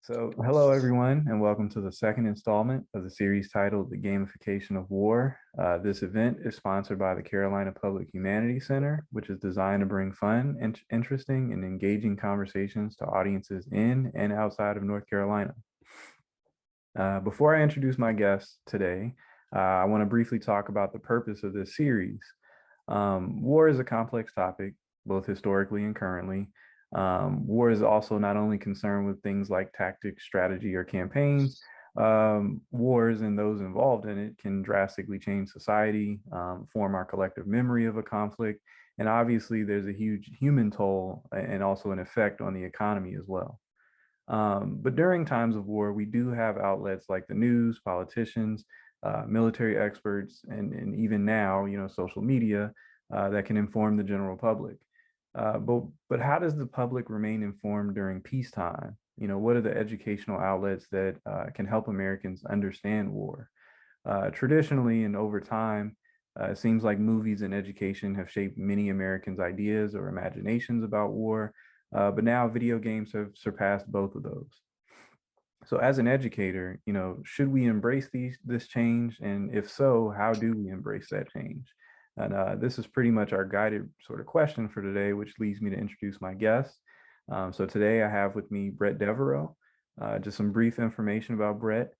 Hello everyone, and welcome to the second installment of the series titled The Gamification of War. This event is sponsored by the Carolina Public Humanities Center, which is designed to bring fun, interesting, and engaging conversations to audiences in and outside of North Carolina. Before I introduce my guests today, I want to briefly talk about the purpose of this series. War is a complex topic, both historically and currently. War is also not only concerned with things like tactics, strategy, or campaigns. Wars and those involved in it can drastically change society, form our collective memory of a conflict, and obviously there's a huge human toll and also an effect on the economy as well. But during times of war, we do have outlets like the news, politicians, military experts, and even now, social media that can inform the general public. But how does the public remain informed during peacetime? What are the educational outlets that can help Americans understand war? Traditionally and over time, it seems like movies and education have shaped many Americans' ideas or imaginations about war, but now video games have surpassed both of those. So as an educator, should we embrace this change? And if so, how do we embrace that change? And this is pretty much our guided sort of question for today, which leads me to introduce my guests. So today I have with me Bret Devereaux. Just some brief information about Bret.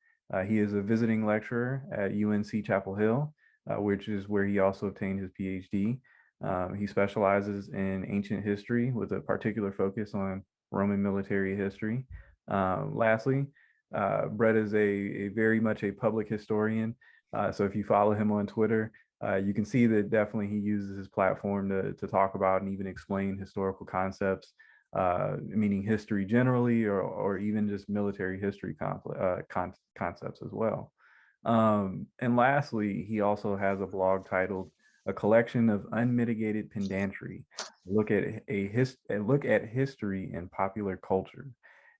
He is a visiting lecturer at UNC Chapel Hill, which is where he also obtained his PhD. He specializes in ancient history with a particular focus on Roman military history. Lastly, Bret is a very much a public historian. So if you follow him on Twitter, you can see that definitely he uses his platform to talk about and even explain historical concepts, meaning history generally, or even just military history concepts as well. And lastly, he also has a blog titled "A Collection of Unmitigated Pedantry: Look at History and Popular Culture."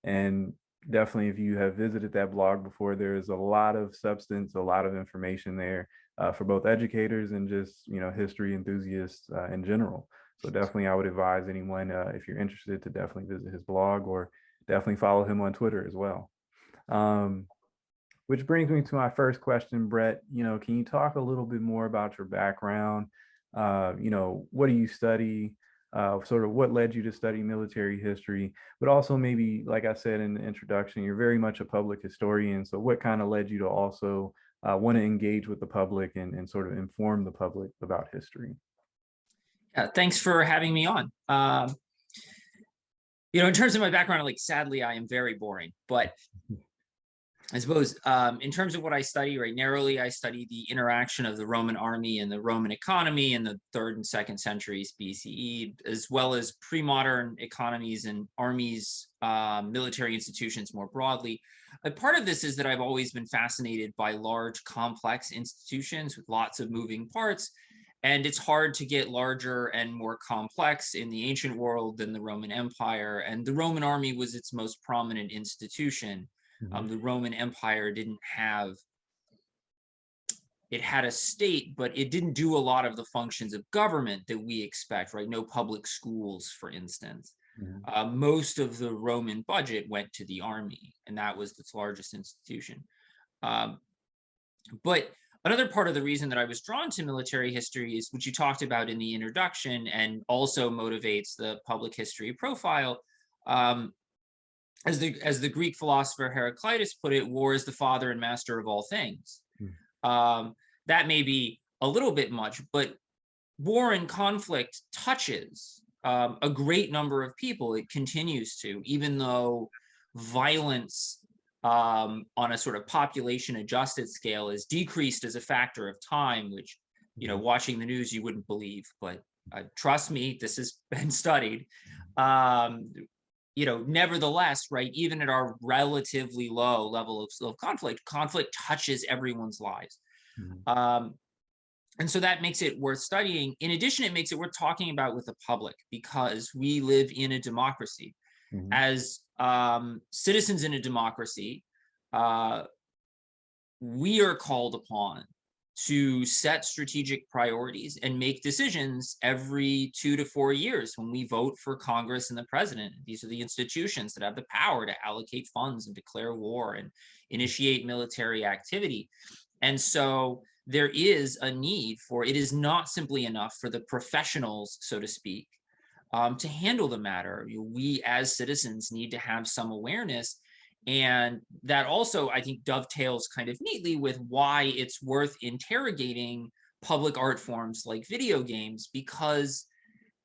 And definitely, if you have visited that blog before, there is a lot of substance, a lot of information there for both educators and just history enthusiasts in general. So definitely, I would advise anyone if you're interested to definitely visit his blog or definitely follow him on Twitter as well. Which brings me to my first question, Bret. Can you talk a little bit more about your background? What do you study? Sort of what led you to study military history, but also maybe, like I said in the introduction, you're very much a public historian. So what kind of led you to also want to engage with the public and sort of inform the public about history? Yeah, thanks for having me on. In terms of my background, like sadly, I am very boring, but I suppose in terms of what I study, right, narrowly, I study the interaction of the Roman army and the Roman economy in the 3rd and 2nd centuries BCE, as well as pre-modern economies and armies, military institutions more broadly. A part of this is that I've always been fascinated by large, complex institutions with lots of moving parts. And it's hard to get larger and more complex in the ancient world than the Roman Empire. And the Roman army was its most prominent institution. The Roman Empire didn't have, it had a state, but it didn't do a lot of the functions of government that we expect, right? No public schools, for instance. Most of the Roman budget went to the army, and that was its largest institution. But another part of the reason that I was drawn to military history is what you talked about in the introduction and also motivates the public history profile. As the Greek philosopher Heraclitus put it, war is the father and master of all things. That may be a little bit much, but war and conflict touches a great number of people. It continues to, even though violence on a sort of population adjusted scale is decreased as a factor of time, which, watching the news, you wouldn't believe, but trust me, this has been studied. Nevertheless, right, even at our relatively low level of conflict touches everyone's lives. And so that makes it worth studying. In addition, it makes it worth talking about with the public because we live in a democracy. As citizens in a democracy, we are called upon to set strategic priorities and make decisions every 2 to 4 years when we vote for Congress and the president. These are the institutions that have the power to allocate funds and declare war and initiate military activity. And so there is a need for, it is not simply enough for the professionals, so to speak, to handle the matter. We as citizens need to have some awareness. And that also, I think, dovetails kind of neatly with why it's worth interrogating public art forms like video games, because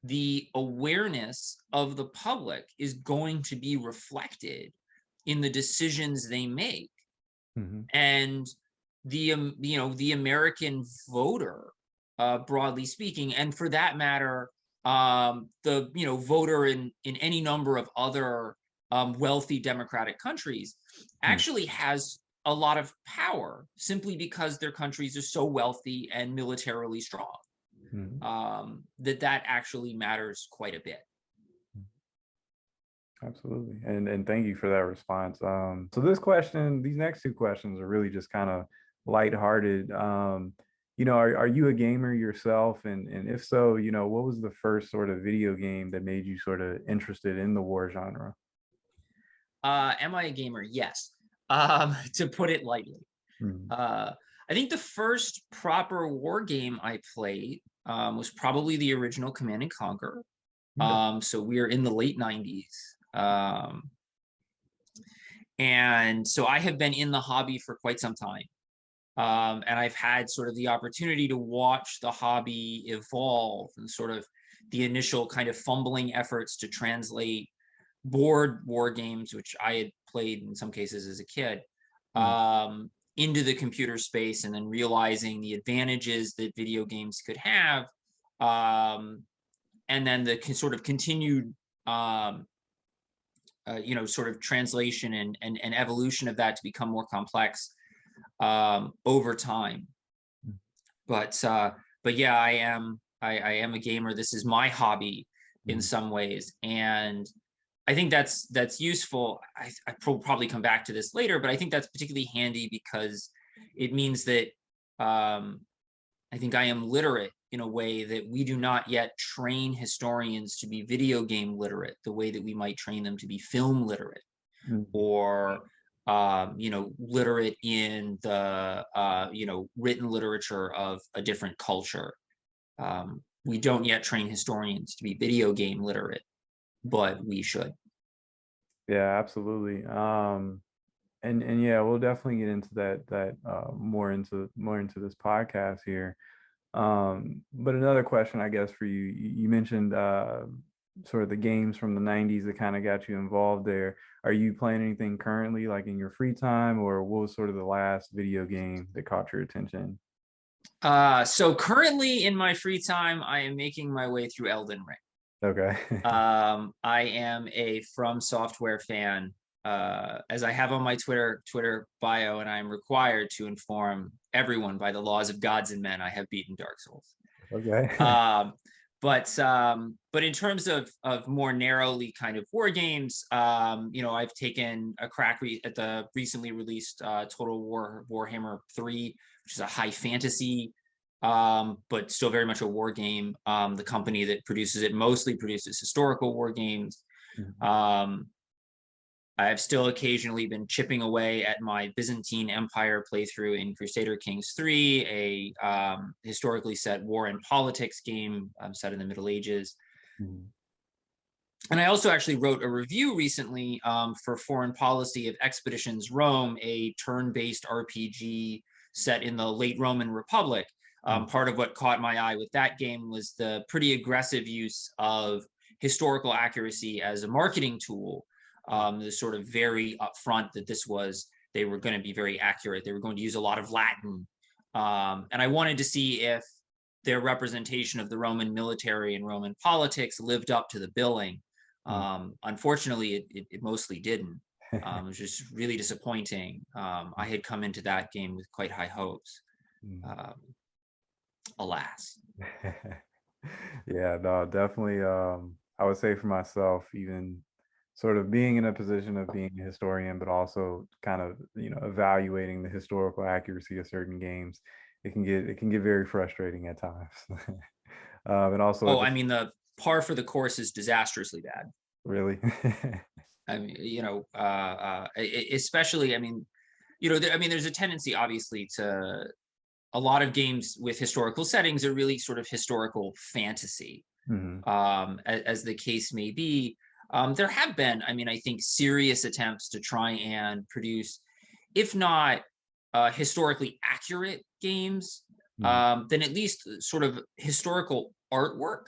the awareness of the public is going to be reflected in the decisions they make. Mhm. And the American voter, broadly speaking, and for that matter, the voter in any number of other wealthy democratic countries Mhm. actually has a lot of power simply because their countries are so wealthy and militarily strong, Mhm. that actually matters quite a bit. Absolutely. And thank you for that response. So these next two questions are really just kind of lighthearted. Are you a gamer yourself? And if so, what was the first sort of video game that made you sort of interested in the war genre? Am I a gamer? Yes. To put it lightly. Mhm. Uh, I think the first proper war game I played was probably the original Command and Conquer. Okay. So we are in the late 90s. And so I have been in the hobby for quite some time. And I've had sort of the opportunity to watch the hobby evolve and sort of the initial kind of fumbling efforts to translate board war games, which I had played in some cases as a kid, Mhm. into the computer space, and then realizing the advantages that video games could have, and then the sort of continued, sort of translation and evolution of that to become more complex over time. But yeah, I am a gamer. This is my hobby in Mhm. some ways, and I think that's useful. I probably come back to this later, but I think that's particularly handy because it means that um, I think I am literate in a way that we do not yet train historians to be video game literate, the way that we might train them to be film literate, Mhm. or literate in the written literature of a different culture. We don't yet train historians to be video game literate, but we should. Yeah, absolutely. And yeah, we'll definitely get into that more into this podcast here. But another question, I guess, for you, you mentioned sort of the games from the 90s that kind of got you involved there. Are you playing anything currently, like in your free time, or what was sort of the last video game that caught your attention? So currently in my free time, I am making my way through Elden Ring. Okay. I am a From Software fan, as I have on my Twitter bio, and I am required to inform everyone by the laws of gods and men I have beaten Dark Souls. Okay. Um, but in terms of more narrowly kind of war games, I've taken a crack at the recently released Total War Warhammer 3, which is a high fantasy, but still very much a war game. The company that produces it mostly produces historical war games. Mhm. Um, I've still occasionally been chipping away at my Byzantine Empire playthrough in Crusader Kings 3, a historically set war and politics game set in the Middle Ages. Mhm. And I also actually wrote a review recently for Foreign Policy of Expeditions Rome, a turn-based RPG set in the late Roman Republic. Mhm. Part of what caught my eye with that game was the pretty aggressive use of historical accuracy as a marketing tool. The sort of very upfront that they were going to be very accurate. They were going to use a lot of Latin. And I wanted to see if their representation of the Roman military and Roman politics lived up to the billing. Mhm. Unfortunately, it mostly didn't. It was just really disappointing. I had come into that game with quite high hopes. Mhm. Um, Alas. Yeah, no, definitely. I would say for myself, even sort of being in a position of being a historian, but also kind of, evaluating the historical accuracy of certain games. it can get very frustrating at times. And also Oh, I mean, the par for the course is disastrously bad. really. I mean, especially, I mean, I mean, there's a tendency, obviously, to a lot of games with historical settings are really sort of historical fantasy, Hmm. as the case may be. There have been, I mean, I think, serious attempts to try and produce, if not historically accurate games, Hmm. then at least sort of historical artwork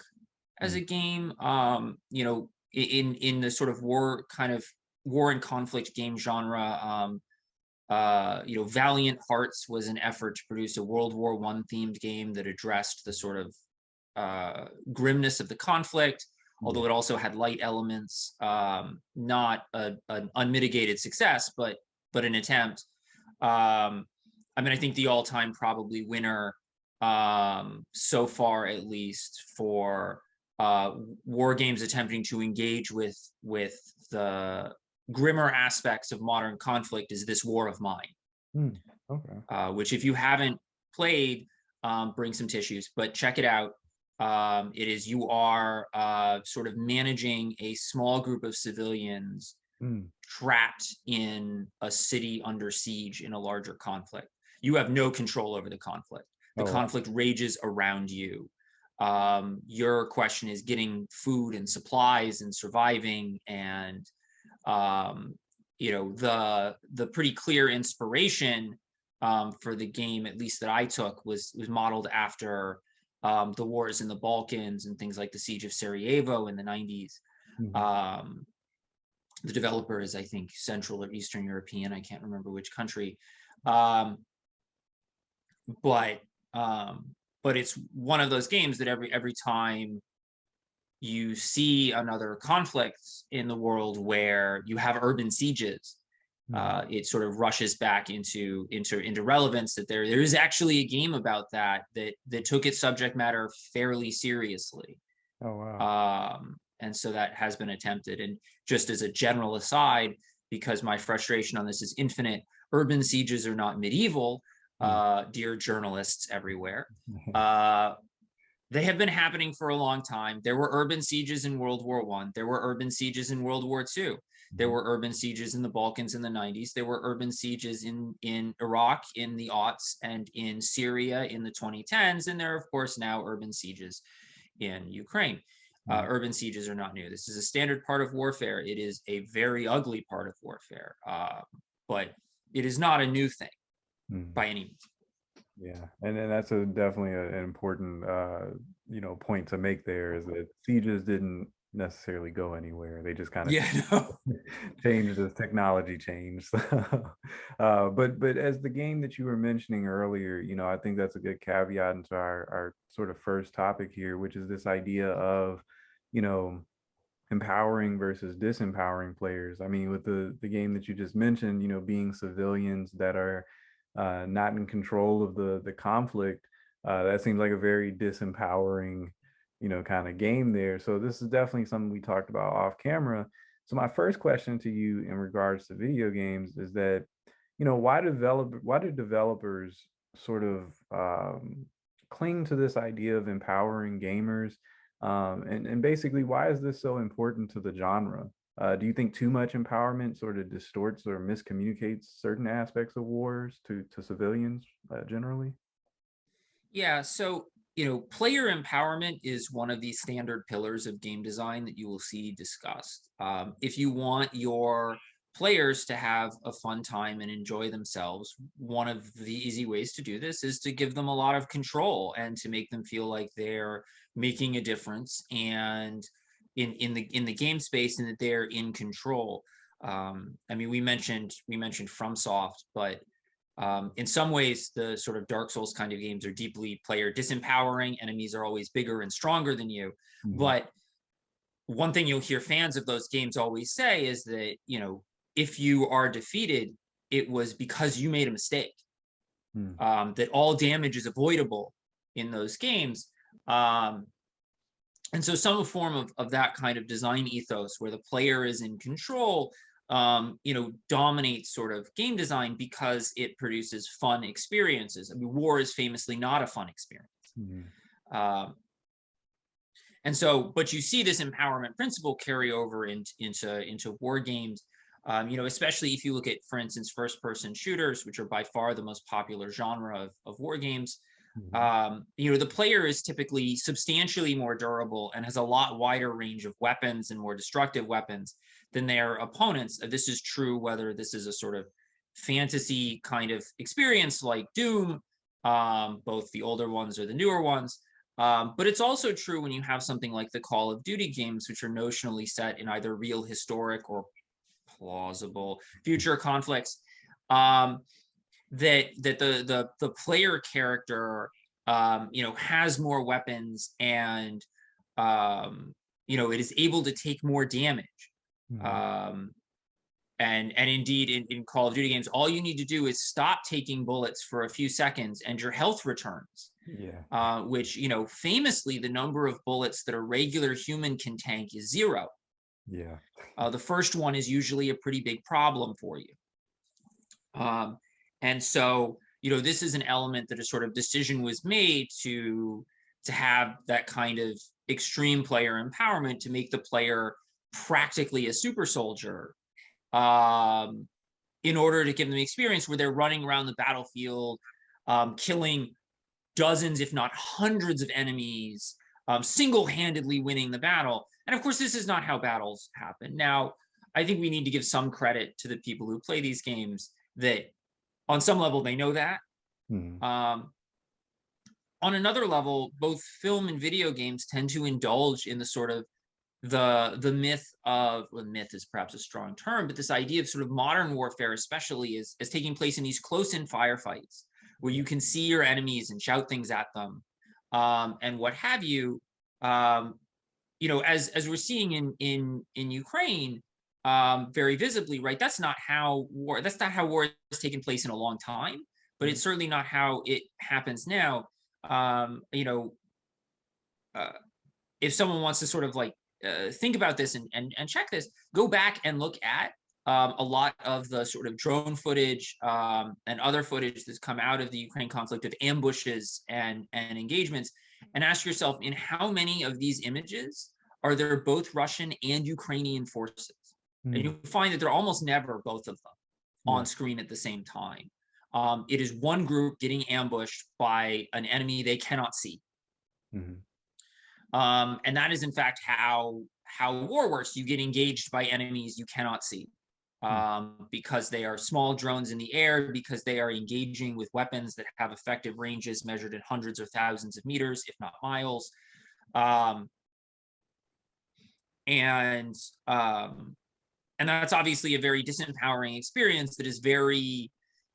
as Hmm. a game. In the sort of war and conflict game genre. Valiant Hearts was an effort to produce a World War I themed game that addressed the sort of grimness of the conflict, Yeah. although it also had light elements. Not an unmitigated success, but an attempt. I mean, I think the all-time probably winner, so far at least, for war games attempting to engage with the grimmer aspects of modern conflict is This War of Mine, Hmm. Okay. which, if you haven't played, bring some tissues, but check it out. It is You are sort of managing a small group of civilians Hmm. trapped in a city under siege in a larger conflict. You have no control over the conflict. The Oh, wow. conflict rages around you. Your question is getting food and supplies and surviving. And um, the pretty clear inspiration for the game, at least that I took, was modeled after the wars in the Balkans and things like the siege of Sarajevo in the 90s. Mhm. Um, the developer is, I think, Central or Eastern European. I can't remember which country. Um, but but it's one of those games that every time you see another conflict in the world where you have urban sieges, Mhm. it sort of rushes back into relevance, that there is actually a game about that took its subject matter fairly seriously. Oh, wow. And so that has been attempted. And just as a general aside, because my frustration on this is infinite, urban sieges are not medieval, Mm. dear journalists everywhere. Uh, they have been happening for a long time. There were urban sieges in World War I. There were urban sieges in World War II. There Mhm. were urban sieges in the Balkans in the 90s. There were urban sieges in Iraq in the aughts and in Syria in the 2010s. And there are, of course, now urban sieges in Ukraine. Mhm. Urban sieges are not new. This is a standard part of warfare. It is a very ugly part of warfare, but it is not a new thing Mhm. by any means. Yeah, and then that's definitely an important point to make there, is that sieges didn't necessarily go anywhere. They just kind of Yeah, no. changed as technology changed. But as the game that you were mentioning earlier, I think that's a good caveat into our sort of first topic here, which is this idea of, you know, empowering versus disempowering players. I mean, with the game that you just mentioned, being civilians that are not in control of the conflict, that seems like a very disempowering, kind of game there. So this is definitely something we talked about off camera. So my first question to you in regards to video games is that, why do developers sort of cling to this idea of empowering gamers? And basically, why is this so important to the genre? Do you think too much empowerment sort of distorts or miscommunicates certain aspects of wars to civilians generally? Yeah, so player empowerment is one of the standard pillars of game design that you will see discussed. If you want your players to have a fun time and enjoy themselves, one of the easy ways to do this is to give them a lot of control and to make them feel like they're making a difference and in the game space, and that they're in control. I mean, we mentioned FromSoft, but in some ways, the sort of Dark Souls kind of games are deeply player disempowering. Enemies are always bigger and stronger than you. Mhm. But one thing you'll hear fans of those games always say is that, if you are defeated, it was because you made a mistake, Mm. that all damage is avoidable in those games. Um, and so some form of that kind of design ethos where the player is in control, dominates sort of game design because it produces fun experiences. I mean, war is famously not a fun experience. Mhm. Um, and so, but you see this empowerment principle carry over into war games. Especially if you look at, for instance, first-person shooters, which are by far the most popular genre of war games. Mhm. The player is typically substantially more durable and has a lot wider range of weapons and more destructive weapons than their opponents. This is true whether this is a sort of fantasy kind of experience like Doom, both the older ones or the newer ones. But it's also true when you have something like the Call of Duty games, which are notionally set in either real historic or plausible future conflicts. That the player character has more weapons and it is able to take more damage. Mhm. Um, and indeed in Call of Duty games, all you need to do is stop taking bullets for a few seconds and your health returns. Yeah. Which, famously, the number of bullets that a regular human can tank is 0. Yeah. The first one is usually a pretty big problem for you. And so, this is an element that a sort of decision was made to have that kind of extreme player empowerment to make the player practically a super soldier, in order to give them the experience where they're running around the battlefield, killing dozens, if not hundreds of enemies, single-handedly winning the battle. And of course, this is not how battles happen. Now, I think we need to give some credit to the people who play these games that on some level they know that. Mhm. Um, on another level, both film and video games tend to indulge in the sort of the myth of, well, myth is perhaps a strong term, but this idea of sort of modern warfare, especially, is taking place in these close-in firefights where Yeah. you can see your enemies and shout things at them, and what have you. Um, as we're seeing in Ukraine, very visibly, right? That's not how war has taken place in a long time, but Mhm. it's certainly not how it happens now. Um, you know, uh, if someone wants to sort of like think about this and check this, go back and look at a lot of the sort of drone footage and other footage that's come out of the Ukraine conflict of ambushes and engagements, and ask yourself, in how many of these images are there both Russian and Ukrainian forces? And Mhm. you'll find that they're almost never both of them Yeah. on screen at the same time. It is one group getting ambushed by an enemy they cannot see. Mhm. And that is in fact how war works. You get engaged by enemies you cannot see, Mhm. because they are small drones in the air, because they are engaging with weapons that have effective ranges measured in hundreds or thousands of meters, if not miles. Um, and um, and that's obviously a very disempowering experience that is very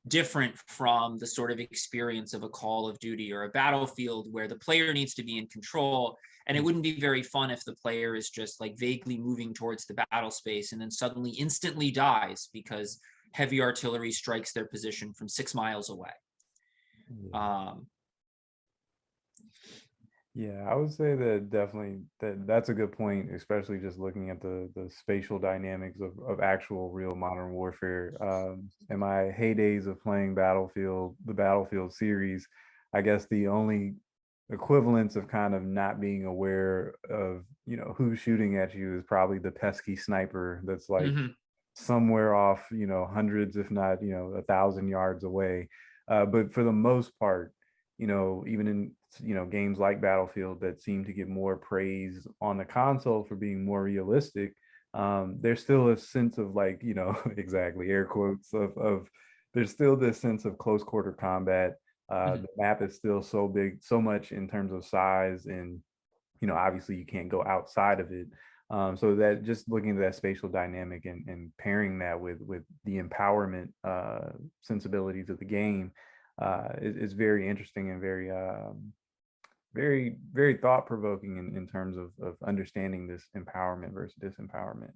different from the sort of experience of a Call of Duty or a Battlefield where the player needs to be in control. And it Mhm. wouldn't be very fun if the player is just like vaguely moving towards the battle space and then suddenly instantly dies because heavy artillery strikes their position from 6 miles away. Yeah. Um, Yeah, I would say that definitely that's a good point, especially just looking at the spatial dynamics of actual real modern warfare. In my heydays of playing Battlefield, the Battlefield series, I guess the only equivalence of kind of not being aware of, who's shooting at you is probably the pesky sniper that's like mhm, somewhere off, hundreds, if not, 1,000 yards away. But for the most part, even in games like Battlefield that seem to get more praise on the console for being more realistic, there's still a sense of like, exactly air quotes of there's still this sense of close quarter combat. mhm. The map is still so big, so much in terms of size, and obviously you can't go outside of it. So that just looking at that spatial dynamic and pairing that with the empowerment sensibilities of the game is very interesting and very, very thought provoking in terms of understanding this empowerment versus disempowerment.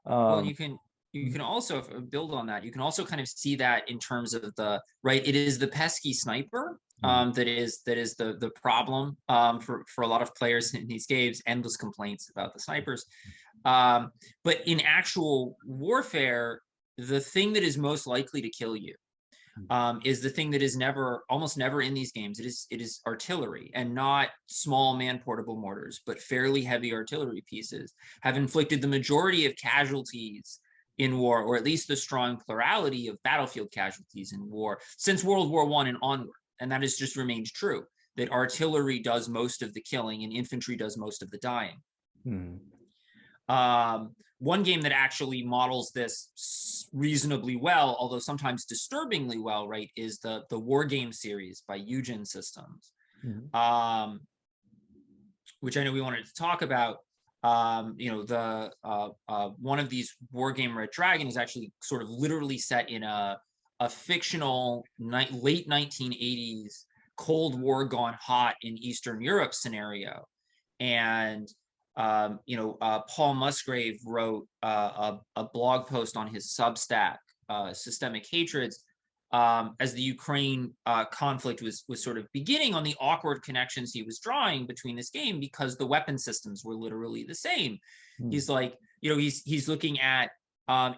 Well, and Um, you can also, build on that. You can also kind of see that in terms of the right. It is the pesky sniper, mhm. that is the problem, for a lot of players in these games. Endless complaints about the snipers. But in actual warfare, the thing that is most likely to kill you is the thing that is almost never in these games. It is artillery, and not small man-portable mortars, but fairly heavy artillery pieces have inflicted the majority of casualties in war, or at least the strong plurality of battlefield casualties in war since World War I and onward. And that has just remained true, that artillery does most of the killing and infantry does most of the dying. Mm. One game that actually models this reasonably well, although sometimes disturbingly well, right, is the War Game series by Eugen Systems, which I know we wanted to talk about. One of these War Game Red Dragon is actually sort of literally set in a fictional late 1980s Cold War gone hot in Eastern Europe scenario. And Paul Musgrave wrote a blog post on his Substack, Systemic Hatreds, as the Ukraine conflict was sort of beginning, on the awkward connections he was drawing between this game, because the weapon systems were literally the same. He's like, he's looking at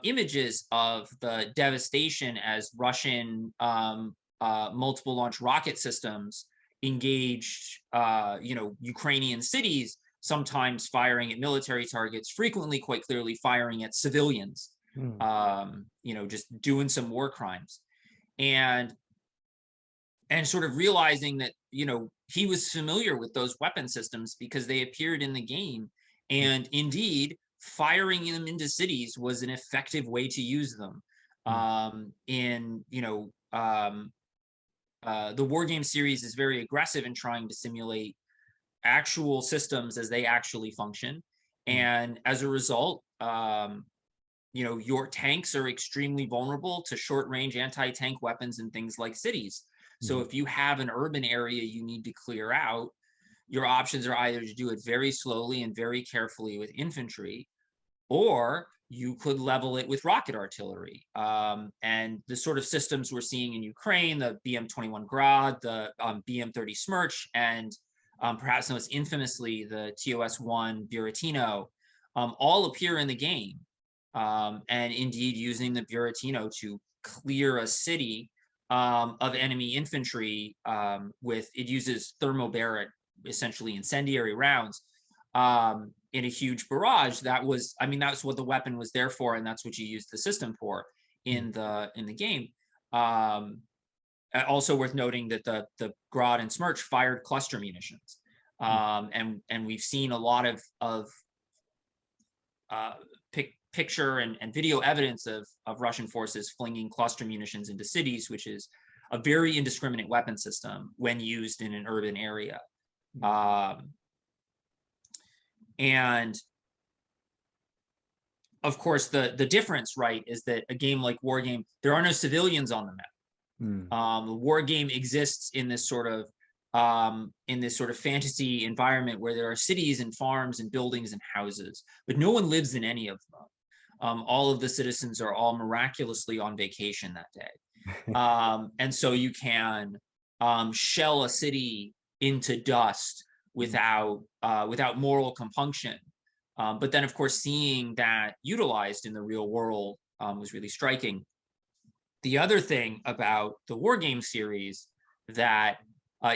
images of the devastation as Russian multiple launch rocket systems engaged, Ukrainian cities, sometimes firing at military targets, frequently quite clearly firing at civilians, just doing some war crimes. And sort of realizing that, he was familiar with those weapon systems because they appeared in the game. And indeed, firing them into cities was an effective way to use them. The War Game series is very aggressive in trying to simulate actual systems as they actually function. And as a result, your tanks are extremely vulnerable to short-range anti-tank weapons and things like cities. So if you have an urban area you need to clear out, your options are either to do it very slowly and very carefully with infantry, or you could level it with rocket artillery. And the sort of systems we're seeing in Ukraine, the BM-21 Grad, the BM-30 Smerch, and perhaps most infamously the TOS-1 Buratino, all appear in the game. And indeed, using the Buratino to clear a city of enemy infantry it uses thermobaric, essentially incendiary rounds, in a huge barrage. That's what the weapon was there for, and that's what you used the system for in the game. Also worth noting that the Grad and Smerch fired cluster munitions, and we've seen a lot of picture and video evidence of Russian forces flinging cluster munitions into cities, which is a very indiscriminate weapon system when used in an urban area. And of course, the difference, right, is that a game like War Game, there are no civilians on the map. The War Game exists in this sort of fantasy environment where there are cities and farms and buildings and houses, but no one lives in any of them. All of the citizens are all miraculously on vacation that day. And so you can shell a city into dust without moral compunction. But then, of course, seeing that utilized in the real world was really striking. The other thing about the War Game series that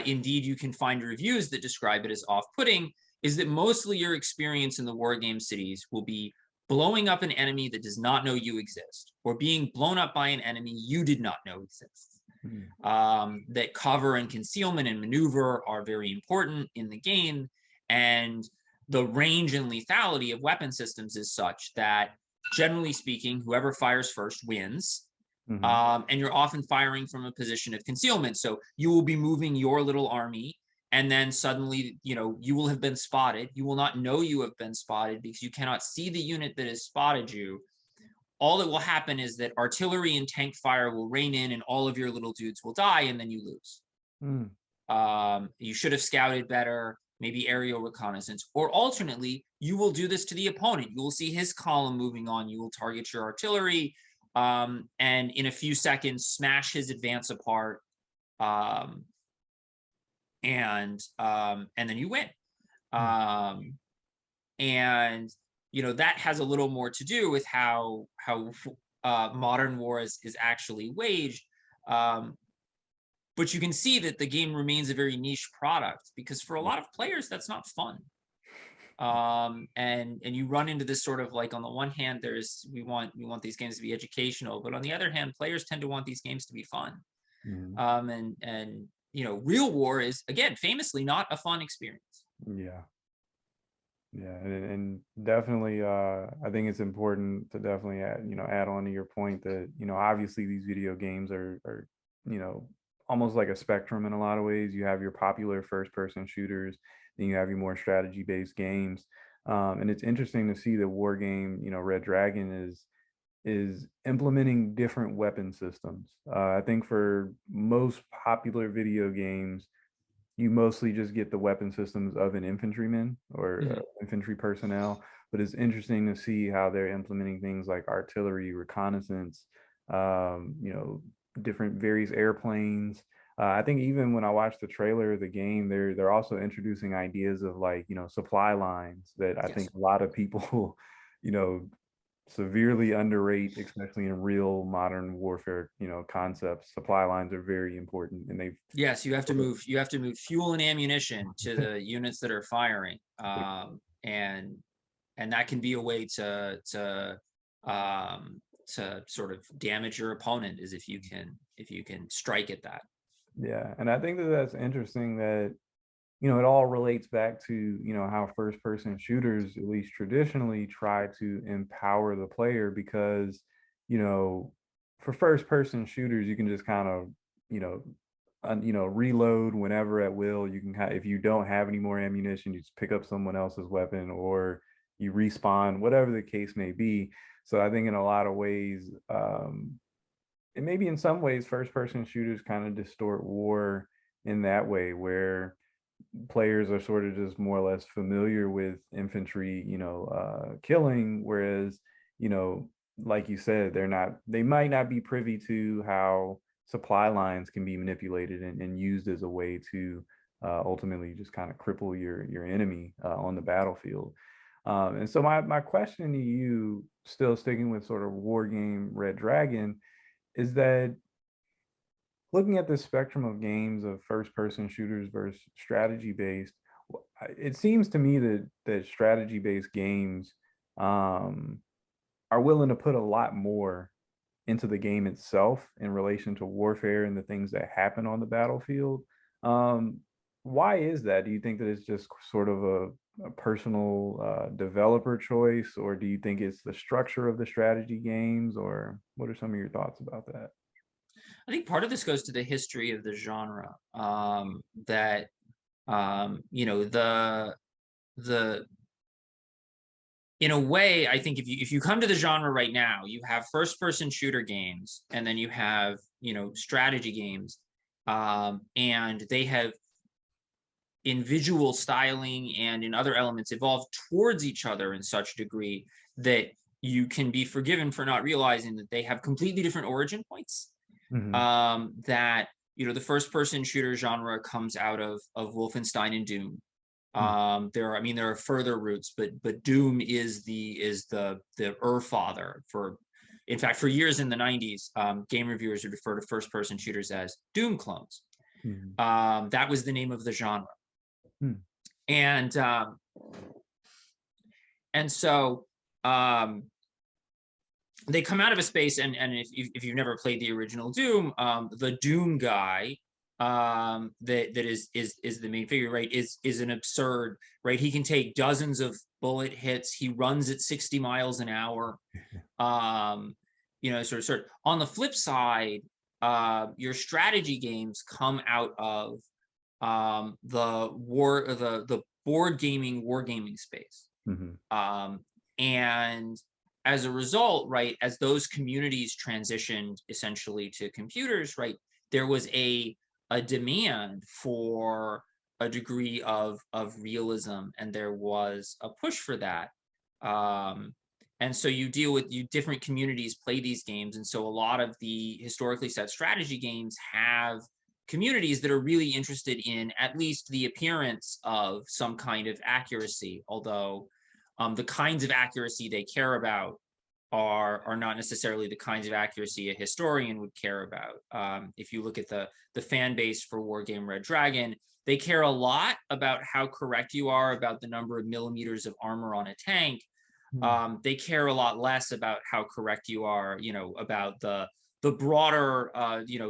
indeed you can find reviews that describe it as off-putting is that mostly your experience in the War Game cities will be blowing up an enemy that does not know you exist, or being blown up by an enemy you did not know exists. That cover and concealment and maneuver are very important in the game, and the range and lethality of weapon systems is such that, generally speaking, whoever fires first wins. And you're often firing from a position of concealment. So you will be moving your little army, and then suddenly, you will have been spotted. You will not know you have been spotted because you cannot see the unit that has spotted you. All that will happen is that artillery and tank fire will rain in, and all of your little dudes will die, and then you lose. You should have scouted better, maybe aerial reconnaissance, or alternately, you will do this to the opponent. You will see his column moving on. You will target your artillery, and in a few seconds, smash his advance apart, and then you win. And that has a little more to do with how modern war is actually waged. Um, but you can see that the game remains a very niche product because for a lot of players that's not fun. And you run into this sort of like, on the one hand, we want these games to be educational, but on the other hand, players tend to want these games to be fun. Mhm. And real war is, again, famously not a fun experience. Yeah. Yeah, and definitely, I think it's important to definitely add on to your point that, obviously these video games are, you know, almost like a spectrum in a lot of ways. You have your popular first person shooters, then you have your more strategy based games. And it's interesting to see that War Game, Red Dragon is implementing different weapon systems. I think for most popular video games, you mostly just get the weapon systems of an infantryman or Mhm. infantry personnel. But it's interesting to see how they're implementing things like artillery, reconnaissance, different various airplanes. I think even when I watched the trailer of the game, they're also introducing ideas of like supply lines that I think Yes. a lot of people, you know, severely underrate, especially in real modern warfare, concepts. Supply lines are very important, and they've Yes, you have to move fuel and ammunition to the units that are firing. And that can be a way to sort of damage your opponent, is if you can strike at that. yeah, and I think that that's interesting that it all relates back to how first person shooters at least traditionally try to empower the player because you know for first person shooters you can just kind of you know reload whenever at will. You can if you don't have any more ammunition, you just pick up someone else's weapon or you respawn, whatever the case may be. So I think in a lot of ways, and maybe in some ways first person shooters kind of distort war in that way where players are sort of just more or less familiar with infantry, killing, whereas, you know, like you said, they might not be privy to how supply lines can be manipulated and used as a way to ultimately just kind of cripple your enemy on the battlefield. And so my question to you, still sticking with sort of war game Red Dragon, is that looking at this spectrum of games of first person shooters versus strategy based, it seems to me that strategy based games um, are willing to put a lot more into the game itself in relation to warfare and the things that happen on the battlefield. Um, why is that? Do you think that it's just sort of a personal developer choice, or do you think it's the structure of the strategy games, or what are some of your thoughts about that? I think part of this goes to the history of the genre. That the in a way, I think if you come to the genre right now, you have first person shooter games, and then you have strategy games, and they have, in visual styling and in other elements, evolved towards each other in such degree that you can be forgiven for not realizing that they have completely different origin points. Hmm. That the first person shooter genre comes out of Wolfenstein and Doom. There are further roots, but Doom is the father for. In fact, for years in the 90s, game reviewers would refer to first person shooters as Doom clones. Hmm. That was the name of the genre. Hmm. And um, and so um, they come out of a space, and if you've never played the original Doom, the Doom guy, that is the main figure, right, is an absurd, right? He can take dozens of bullet hits. He runs at 60 miles an hour. Sort of. On the flip side, your strategy games come out of the board gaming wargaming space. Hmm. And as a result, right, as those communities transitioned essentially to computers, right, there was a demand for a degree of realism, and there was a push for that. Um, and so different communities play these games, and so a lot of the historically set strategy games have communities that are really interested in at least the appearance of some kind of accuracy, although The kinds of accuracy they care about are not necessarily the kinds of accuracy a historian would care about. If you look at the fan base for Wargame Red Dragon, they care a lot about how correct you are about the number of millimeters of armor on a tank. Mm. They care a lot less about how correct you are, about the broader,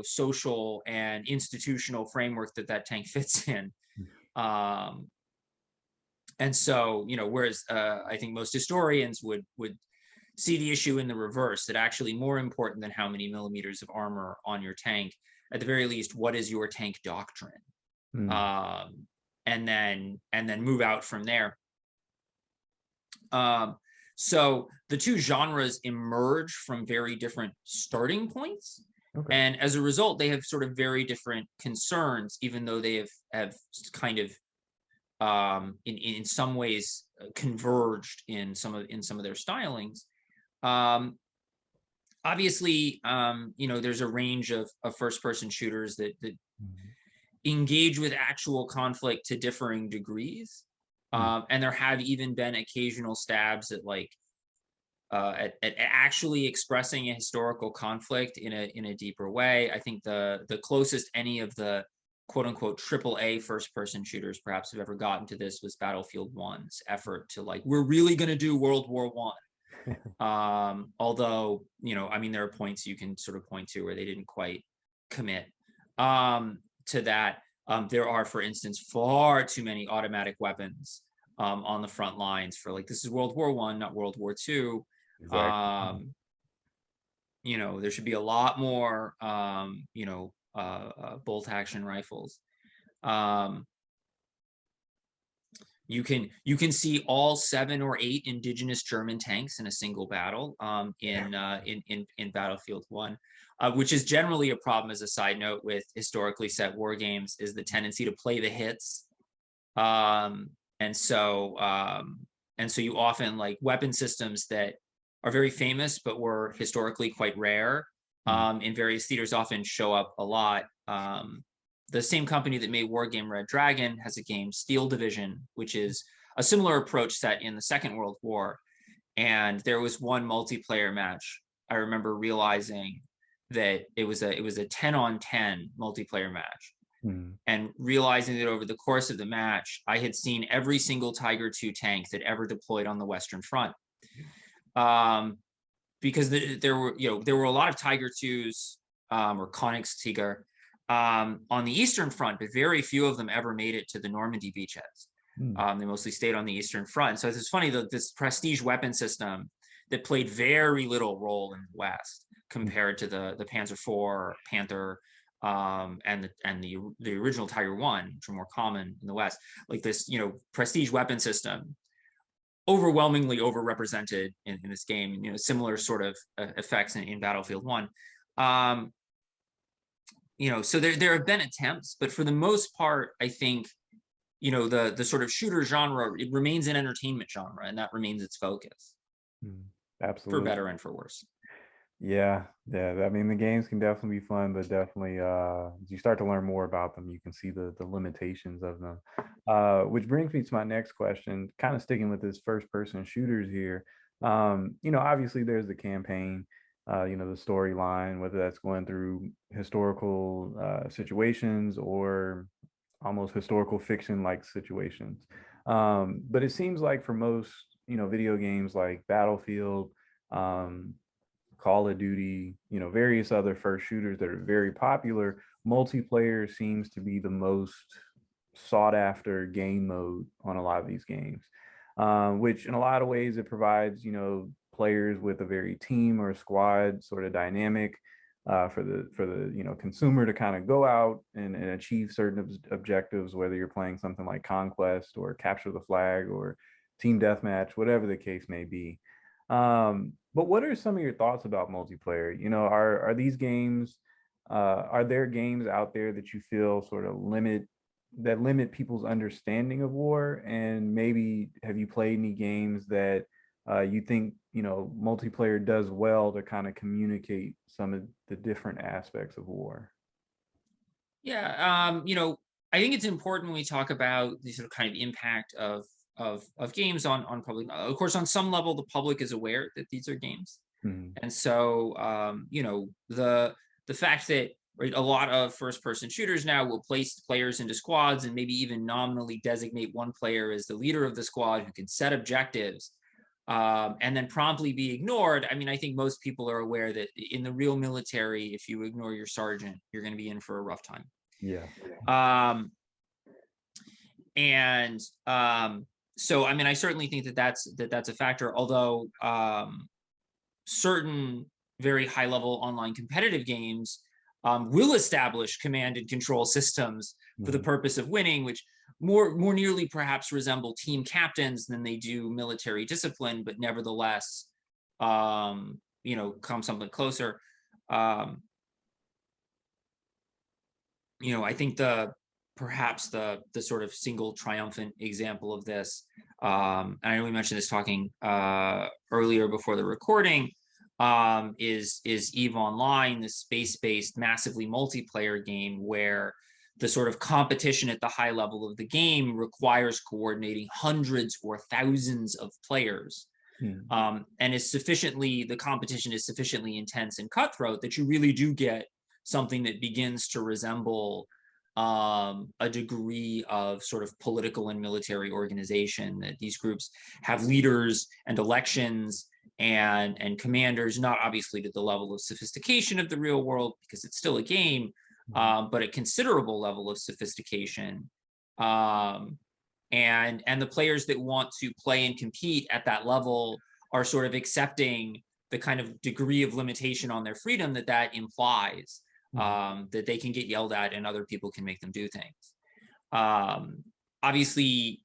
social and institutional framework that tank fits in. Um, and so, whereas I think most historians would see the issue in the reverse, that actually more important than how many millimeters of armor on your tank, at the very least, what is your tank doctrine? Mm. Um, and then move out from there. Um, so the two genres emerge from very different starting points. Okay. And as a result, they have sort of very different concerns, even though they have kind of in some ways converged in some of their stylings. Obviously, there's a range of first person shooters that Mhm. engage with actual conflict to differing degrees. Mm. And there have even been occasional stabs at at actually expressing a historical conflict in a deeper way. I think the closest any of the quote unquote AAA first person shooters perhaps have ever gotten to this was Battlefield 1's effort to we're really going to do World War One. Although, there are points you can sort of point to where they didn't quite commit to that. There are, for instance, far too many automatic weapons on the front lines for this is World War One, not World War Two. Exactly. There should be a lot more, bolt action rifles. Um, you can see all 7 or 8 indigenous German tanks in a single battle in Battlefield 1, which is generally a problem, as a side note, with historically set war games, is the tendency to play the hits. Um, and so you often weapon systems that are very famous but were historically quite rare Mm. in various theaters often show up a lot. The same company that made Wargame Red Dragon has a game, Steel Division, which is a similar approach set in the Second World War. And there was one multiplayer match. I remember realizing that it was a 10-on-10 multiplayer match, Mm. and realizing that over the course of the match, I had seen every single Tiger II tank that ever deployed on the Western Front. Because there were a lot of Tiger IIs or Königstiger on the Eastern Front, but very few of them ever made it to the Normandy beachheads. Mm. They mostly stayed on the Eastern Front. So it's funny that this prestige weapon system that played very little role in the West compared to the Panzer IV, Panther, and the original Tiger I, which are more common in the West. This, prestige weapon system overwhelmingly overrepresented in this game. Similar sort of effects in Battlefield 1. So there have been attempts, but for the most part, I think the sort of shooter genre, it remains an entertainment genre, and that remains its focus, Mm. for Absolutely. better and for worse. Yeah, yeah. I mean, the games can definitely be fun, but definitely, as you start to learn more about them, you can see the limitations of them. Which brings me to my next question, kind of sticking with this first person shooters here. Obviously there's the campaign, the storyline, whether that's going through historical situations or almost historical fiction like situations. But it seems like for most, video games like Battlefield, um, Call of Duty, various other first shooters that are very popular, multiplayer seems to be the most sought after game mode on a lot of these games, which in a lot of ways it provides, players with a very team or squad sort of dynamic for the consumer to kind of go out and achieve certain objectives, whether you're playing something like Conquest or Capture the Flag or Team Deathmatch, whatever the case may be. But what are some of your thoughts about multiplayer? Are these games, are there games out there that you feel sort of limit people's understanding of war? And maybe have you played any games that you think, multiplayer does well to kind of communicate some of the different aspects of war? Yeah, I think it's important when we talk about the sort of kind of impact of of games on public. Of course, on some level, the public is aware that these are games, and so the fact that, right, a lot of first-person shooters now will place players into squads and maybe even nominally designate one player as the leader of the squad who can set objectives, and then promptly be ignored. I mean, I think most people are aware that in the real military, if you ignore your sergeant, you're going to be in for a rough time. Yeah. And so, I mean, I certainly think that that's a factor, although certain very high level online competitive games will establish command and control systems for the purpose of winning, which more nearly perhaps resemble team captains than they do military discipline, but nevertheless, come something closer. I think perhaps the sort of single triumphant example of this, and I know we mentioned this talking earlier before the recording, is EVE Online, this space-based, massively multiplayer game where the sort of competition at the high level of the game requires coordinating hundreds or thousands of players, and the competition is sufficiently intense and cutthroat that you really do get something that begins to resemble a degree of sort of political and military organization, that these groups have leaders and elections and commanders, not obviously to the level of sophistication of the real world, because it's still a game, but a considerable level of sophistication. And the players that want to play and compete at that level are sort of accepting the kind of degree of limitation on their freedom that implies, that they can get yelled at and other people can make them do things. Obviously,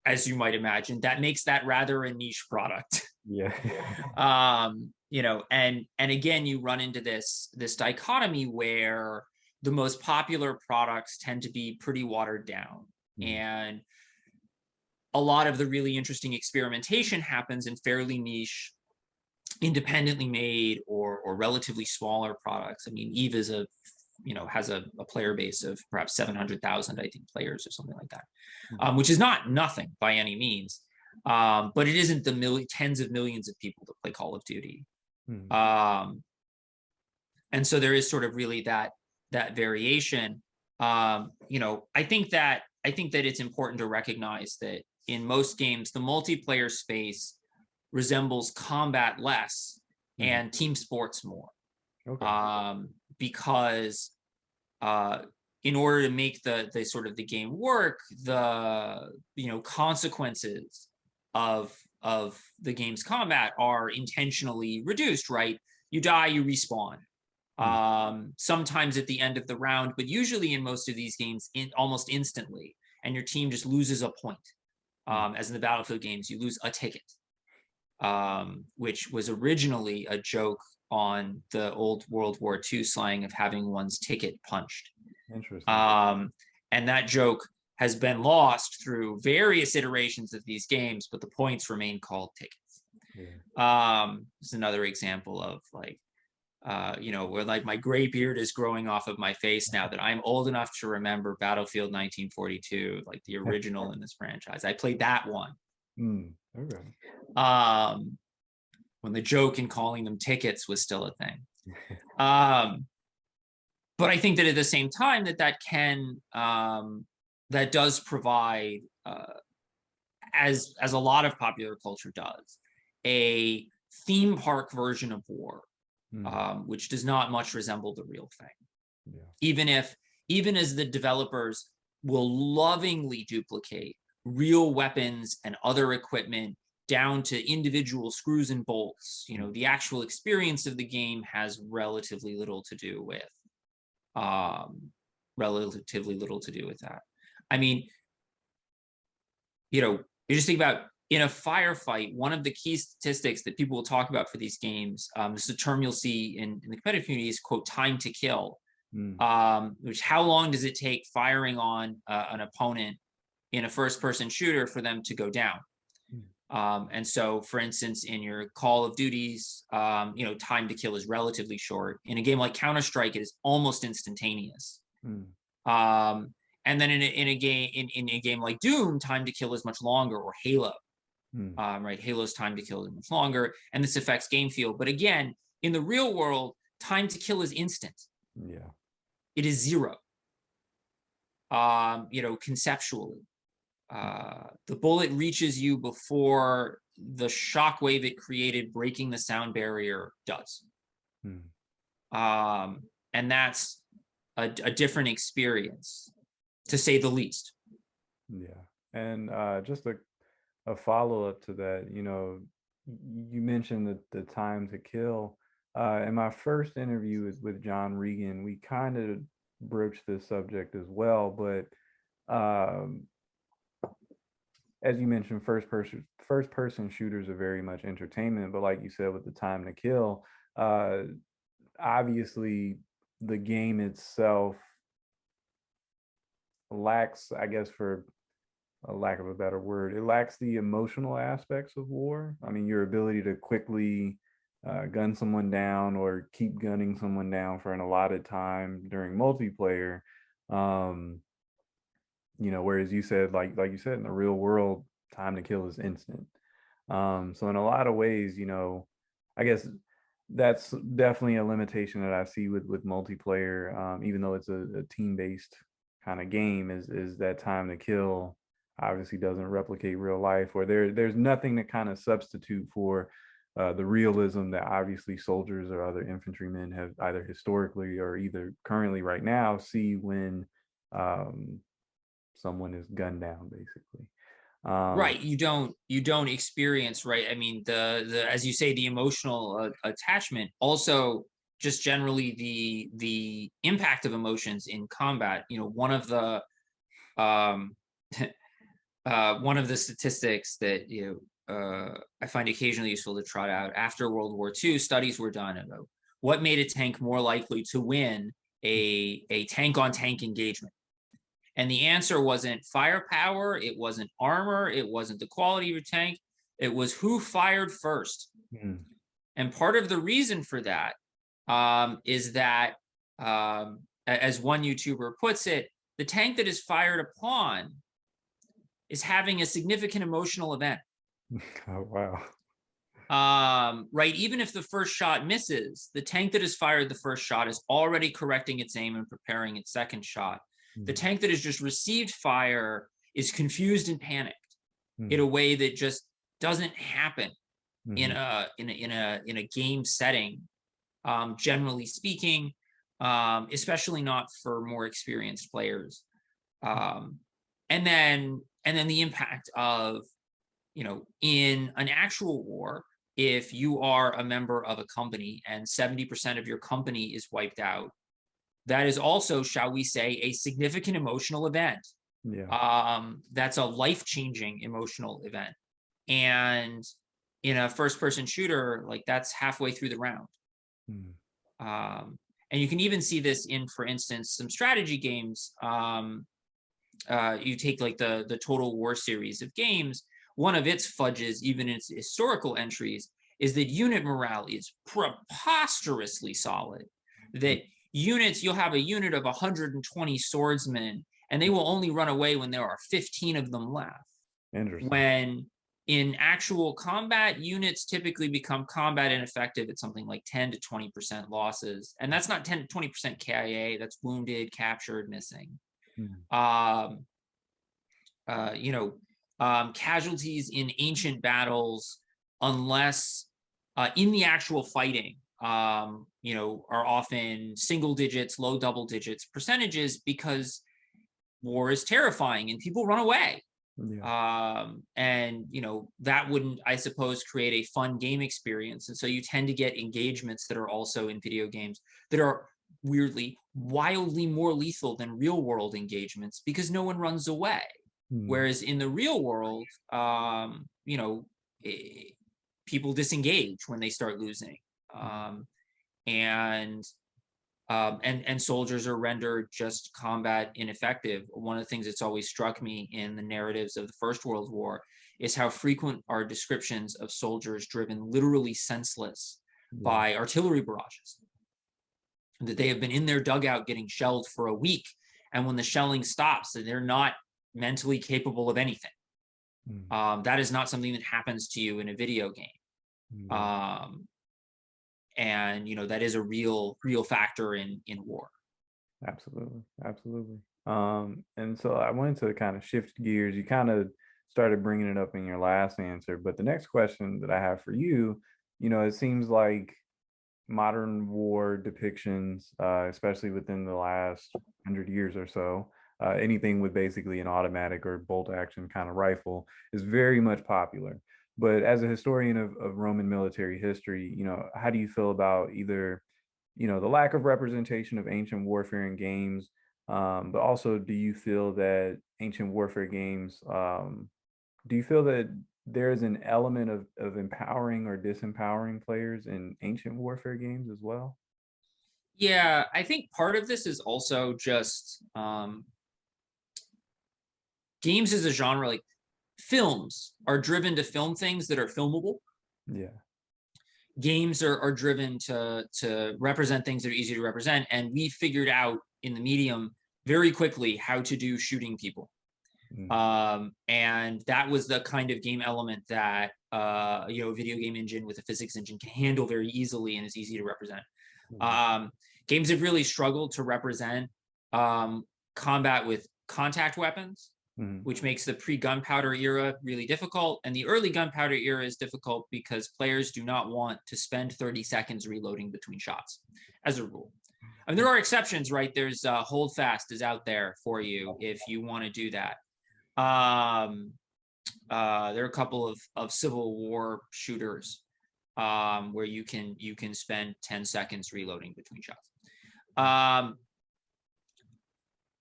as you might imagine, that makes that rather a niche product. Yeah. And again, you run into this dichotomy where the most popular products tend to be pretty watered down, and a lot of the really interesting experimentation happens in fairly niche, independently made or relatively smaller products. I mean, EVE is has a player base of perhaps 700,000, I think, players or something like that, which is not nothing by any means, but it isn't the tens of millions of people that play Call of Duty. And so there is sort of really that variation. I think that it's important to recognize that in most games, the multiplayer space resembles combat less and team sports more. Okay. Because in order to make the sort of the game work, the consequences of the game's combat are intentionally reduced, right? You die, you respawn. Sometimes at the end of the round, but usually in most of these games almost instantly, and your team just loses a point. As in the Battlefield games, you lose a ticket, which was originally a joke on the old World War II slang of having one's ticket punched. Interesting. And that joke has been lost through various iterations of these games, but the points remain called tickets. It's another example of where like my gray beard is growing off of my face now that I'm old enough to remember Battlefield 1942, like the original in this franchise. I played that one. Okay. When the joke in calling them tickets was still a thing. But I think that at the same time that does provide, as a lot of popular culture does, a theme park version of war, which does not much resemble the real thing. Yeah. Even as the developers will lovingly duplicate real weapons and other equipment down to individual screws and bolts, the actual experience of the game has relatively little to do with that. I mean, you just think about in a firefight, one of the key statistics that people will talk about for these games, this is a term you'll see in the competitive community, is, quote, time to kill, which how long does it take firing on an opponent in a first-person shooter for them to go down? And so, for instance, in your Call of Duties, time to kill is relatively short. In a game like Counter-Strike, it is almost instantaneous. And then in a game like Doom, time to kill is much longer, or Halo, right? Halo's time to kill is much longer, and this affects game feel. But again, in the real world, time to kill is instant. Yeah. It is zero. Conceptually, the bullet reaches you before the shockwave it created breaking the sound barrier does. And that's a different experience, to say the least. Yeah. And just a follow-up to that, you mentioned the time to kill. In my first interview with John Regan, we kind of broached this subject as well, but as you mentioned, first person shooters are very much entertainment, but like you said, with the time to kill, obviously the game itself lacks, I guess, for a lack of a better word, it lacks the emotional aspects of war. I mean, your ability to quickly gun someone down or keep gunning someone down for an allotted time during multiplayer. Whereas you said, like you said, in the real world, time to kill is instant. So in a lot of ways, I guess that's definitely a limitation that I see with multiplayer, even though it's a team-based kind of game, is that time to kill obviously doesn't replicate real life, or there's nothing to kind of substitute for the realism that obviously soldiers or other infantrymen have either historically or either currently right now see when someone is gunned down, basically. Right. You don't experience, right? I mean, the as you say, the emotional attachment, also just generally the impact of emotions in combat. One of the um one of the statistics that I find occasionally useful to trot out: after World War II, studies were done about what made a tank more likely to win a tank on tank engagement. And the answer wasn't firepower, it wasn't armor, it wasn't the quality of your tank, it was who fired first. And part of the reason for that is that, as one YouTuber puts it, the tank that is fired upon is having a significant emotional event. Oh, wow. Right, even if the first shot misses, the tank that has fired the first shot is already correcting its aim and preparing its second shot. The tank that has just received fire is confused and panicked in a way that just doesn't happen in a game setting, generally speaking, especially not for more experienced players. And then the impact of, in an actual war, if you are a member of a company and 70% of your company is wiped out, that is also, shall we say, a significant emotional event. Yeah. That's a life-changing emotional event. And in a first-person shooter, like, that's halfway through the round. And you can even see this in, for instance, some strategy games. You take like the Total War series of games. One of its fudges, even in its historical entries, is that unit morale is preposterously solid. That units, you'll have a unit of 120 swordsmen, and they will only run away when there are 15 of them left. Interesting. When in actual combat, units typically become combat ineffective at something like 10 to 20% losses. And that's not 10 to 20% KIA, that's wounded, captured, missing. Casualties in ancient battles, unless in the actual fighting, are often single digits, low double digits percentages, because war is terrifying and people run away. Yeah. And that wouldn't, I suppose, create a fun game experience. And so you tend to get engagements that are also in video games that are weirdly, wildly more lethal than real world engagements, because no one runs away. Whereas in the real world, people disengage when they start losing, and soldiers are rendered just combat ineffective. One of the things that's always struck me in the narratives of the First World War is how frequent are descriptions of soldiers driven literally senseless by artillery barrages, that they have been in their dugout getting shelled for a week, And when the shelling stops, they're not mentally capable of anything. That is not something that happens to you in a video game. Yeah, And that is a real factor in war. absolutely, absolutely. And so I wanted to kind of shift gears. You kind of started bringing it up in your last answer, but the next question that I have for you, it seems like modern war depictions, especially within the last 100 years or so, anything with basically an automatic or bolt action kind of rifle is very much popular. But as a historian of Roman military history, how do you feel about either, the lack of representation of ancient warfare in games, but also do you feel that ancient warfare games, do you feel that there's an element of empowering or disempowering players in ancient warfare games as well? Yeah, I think part of this is also just games as a genre. Like films are driven to film things that are filmable. Yeah. Games are driven to represent things that are easy to represent, and we figured out in the medium very quickly how to do shooting people. Mm, And that was the kind of game element that a video game engine with a physics engine can handle very easily and is easy to represent. mm, Um, Games have really struggled to represent combat with contact weapons, mm, which makes the pre-gunpowder era really difficult. And the early gunpowder era is difficult because players do not want to spend 30 seconds reloading between shots, as a rule. I mean, there are exceptions, right? There's hold fast is out there for you if you want to do that. There are a couple of Civil War shooters where you can spend 10 seconds reloading between shots.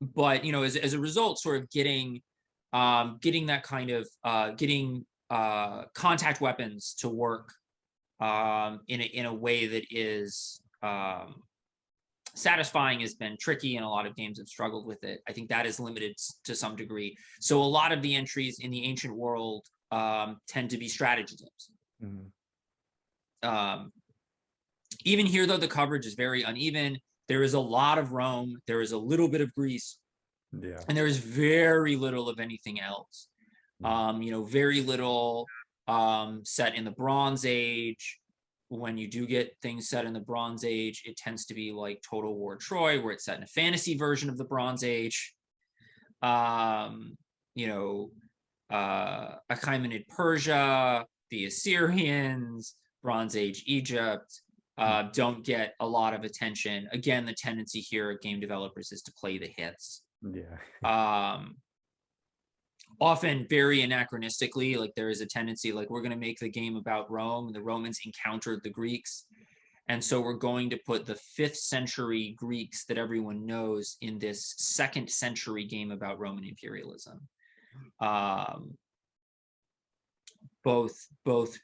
But as a result, sort of getting that kind of getting contact weapons to work in a way that is satisfying has been tricky, and a lot of games have struggled with it. I think that is limited to some degree. So a lot of the entries in the ancient world tend to be strategy games. mm. Even here, though, the coverage is very uneven. There is a lot of Rome. There is a little bit of Greece, Yeah. and there is very little of anything else. Mm, Very little set in the Bronze Age. When you do get things set in the Bronze Age, it tends to be like Total War Troy, where it's set in a fantasy version of the Bronze Age. You know, Achaemenid Persia, the Assyrians, Bronze Age Egypt don't get a lot of attention. Again, the tendency here of game developers is to play the hits. yeah. Often very anachronistically, like there is a tendency, like we're going to make the game about Rome. The Romans encountered the Greeks. And so we're going to put the 5th century Greeks that everyone knows in this 2nd century game about Roman imperialism. Both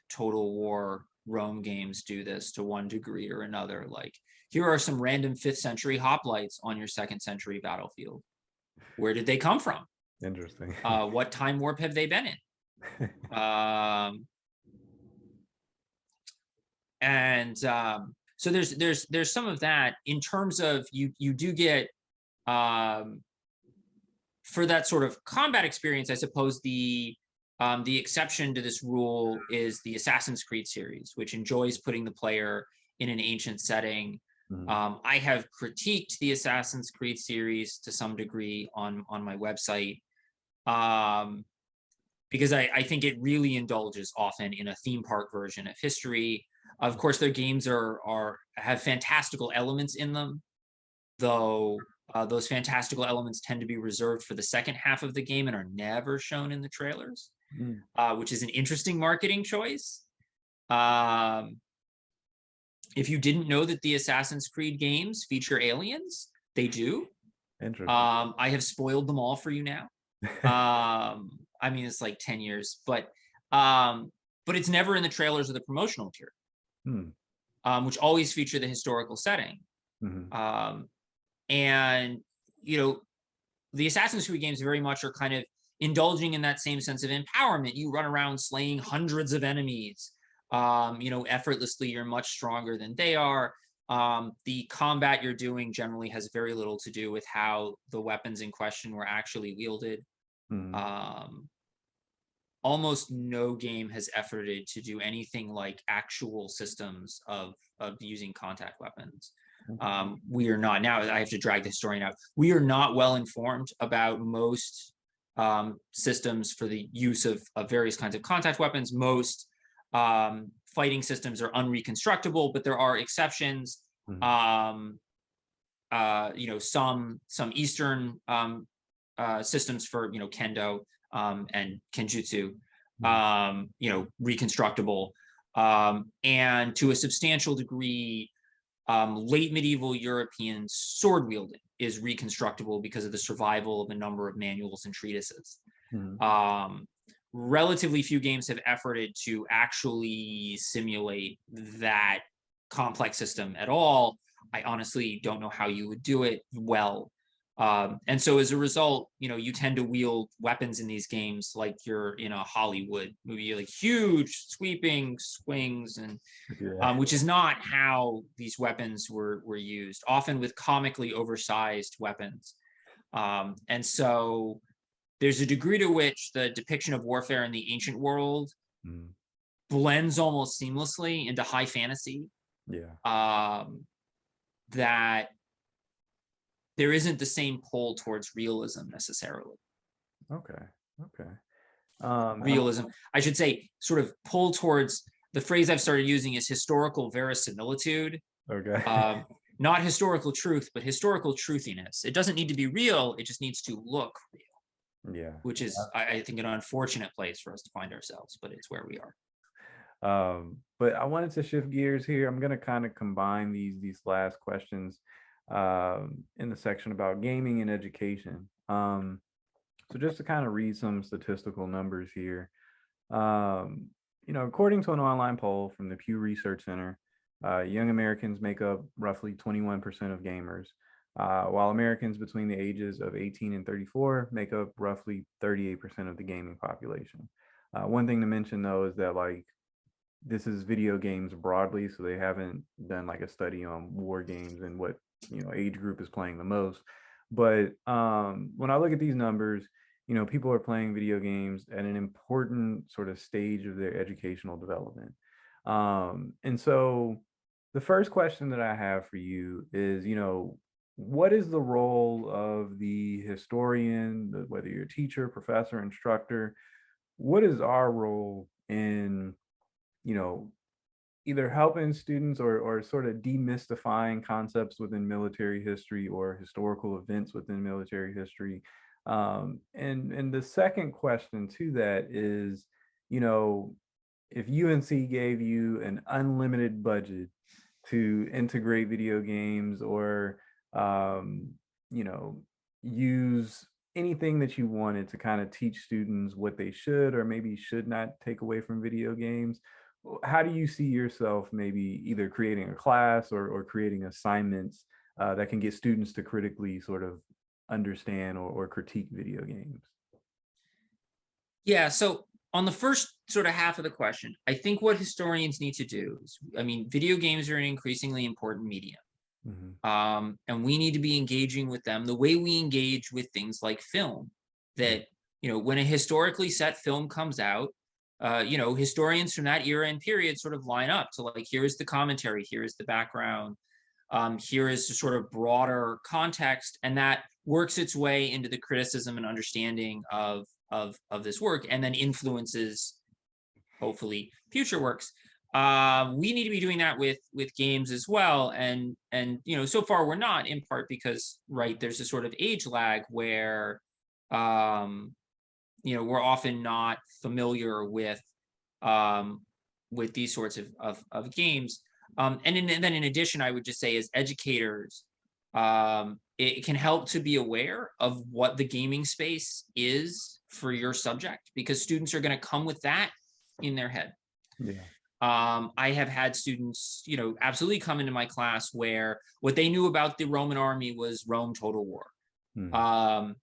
Total War Rome games do this to one degree or another. Like, here are some random 5th century hoplites on your 2nd century battlefield. Where did they come from? Interesting. What time warp have they been in? So there's some of that in terms of you do get for that sort of combat experience. I suppose the exception to this rule is the Assassin's Creed series, which enjoys putting the player in an ancient setting. I have critiqued the Assassin's Creed series to some degree on my website because I think it really indulges often in a theme park version of history. Of course, their games have fantastical elements in them, though those fantastical elements tend to be reserved for the second half of the game and are never shown in the trailers, which is an interesting marketing choice. If you didn't know that the Assassin's Creed games feature aliens, they do. Interesting. I have spoiled them all for you now. I mean, it's like 10 years, but it's never in the trailers or the promotional material, which always feature the historical setting. And the Assassin's Creed games very much are kind of indulging in that same sense of empowerment. You run around slaying hundreds of enemies, effortlessly. You're much stronger than they are. The combat you're doing generally has very little to do with how the weapons in question were actually wielded. Mm. Um, Almost no game has efforted to do anything like actual systems of using contact weapons. We are not now. I have to drag the historian out. We are not well informed about most systems for the use of various kinds of contact weapons. Most fighting systems are unreconstructable, but there are exceptions. Mm. Some Eastern systems for kendo and kenjutsu, Mm. reconstructible, and to a substantial degree, late medieval European sword wielding is reconstructible because of the survival of a number of manuals and treatises. Mm. Relatively few games have efforted to actually simulate that complex system at all. I honestly don't know how you would do it well. And so as a result, you tend to wield weapons in these games like you're in a Hollywood movie, like huge sweeping swings, and Yeah. which is not how these weapons were used, often with comically oversized weapons. And so there's a degree to which the depiction of warfare in the ancient world Mm. blends almost seamlessly into high fantasy, Yeah. that there isn't the same pull towards realism necessarily. Okay. Okay. And Realism, I should say, sort of pull towards, the phrase I've started using is historical verisimilitude. okay. Not historical truth, but historical truthiness. It doesn't need to be real, it just needs to look real, Yeah. which is, I think, an unfortunate place for us to find ourselves, but it's where we are. But I wanted to shift gears here. I'm going to kind of combine these last questions in the section about gaming and education. So just to kind of read some statistical numbers here, according to an online poll from the Pew Research Center, young Americans make up roughly 21% of gamers, while Americans between the ages of 18 and 34 make up roughly 38% of the gaming population. One thing to mention though is that this is video games broadly, so they haven't done like a study on war games and what age group is playing the most. But when I look at these numbers, people are playing video games at an important sort of stage of their educational development. And so the first question that I have for you is, what is the role of the historian, whether you're a teacher, professor, instructor? What is our role in, either helping students or sort of demystifying concepts within military history or historical events within military history? And the second question to that is, if UNC gave you an unlimited budget to integrate video games or, you know, use anything that you wanted to kind of teach students what they should or maybe should not take away from video games, how do you see yourself maybe either creating a class or creating assignments that can get students to critically sort of understand or critique video games? Yeah, so on the first sort of half of the question, I think what historians need to do is, I mean, video games are an increasingly important medium. Mhm. And we need to be engaging with them the way we engage with things like film. Mm. That, when a historically set film comes out, historians from that era and period sort of line up to like, here is the commentary, here is the background, here is the sort of broader context, and that works its way into the criticism and understanding of this work, and then influences, hopefully, future works. We need to be doing that with games as well, and so far we're not, in part because, right, there's a sort of age lag where we're often not familiar with these sorts of games. And then in addition, I would just say, as educators, it can help to be aware of what the gaming space is for your subject, because students are going to come with that in their head. Yeah. I have had students, absolutely come into my class where what they knew about the Roman army was Rome Total War, Mm.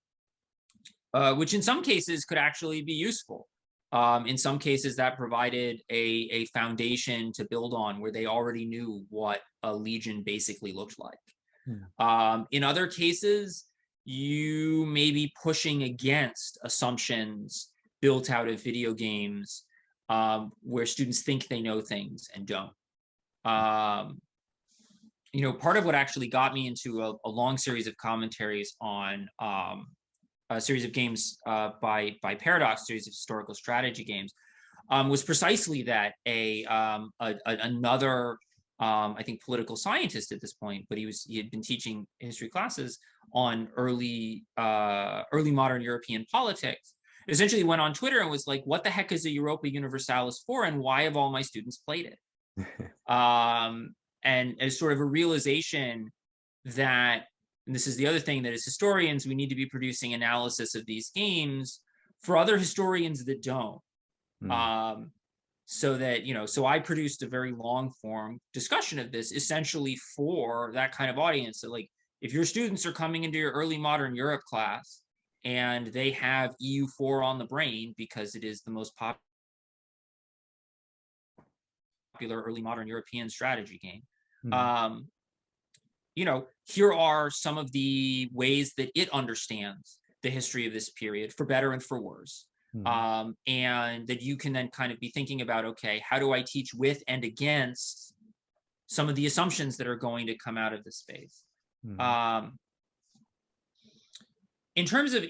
which in some cases could actually be useful. In some cases, that provided a foundation to build on where they already knew what a legion basically looked like. In other cases, you may be pushing against assumptions built out of video games, where students think they know things and don't. Part of what actually got me into a long series of commentaries on a series of games by Paradox, series of historical strategy games, was precisely that another I think political scientist at this point, but he had been teaching history classes on early modern European politics. Essentially went on Twitter and was like, "What the heck is a Europa Universalis for, and why have all my students played it?" And as sort of a realization that, and this is the other thing, that as historians, we need to be producing analysis of these games for other historians that don't. So that, so I produced a very long form discussion of this essentially for that kind of audience. So like, if your students are coming into your early modern Europe class and they have EU4 on the brain because it is the most popular early modern European strategy game, here are some of the ways that it understands the history of this period, for better and for worse. And that you can then kind of be thinking about, okay, how do I teach with and against some of the assumptions that are going to come out of this space? In terms of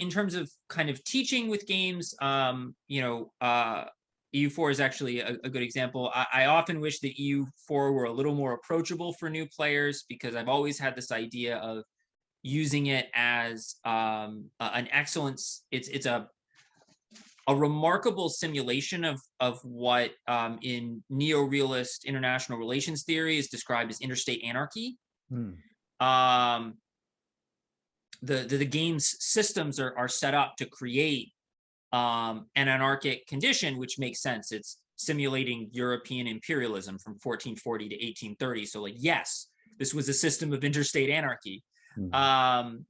kind of teaching with games, EU4 is actually a good example. I often wish that EU4 were a little more approachable for new players, because I've always had this idea of using it as an excellence. It's a remarkable simulation of what in neo-realist international relations theory is described as interstate anarchy. The game's systems are set up to create an anarchic condition, which makes sense. It's simulating European imperialism from 1440 to 1830. So like, yes, this was a system of interstate anarchy. And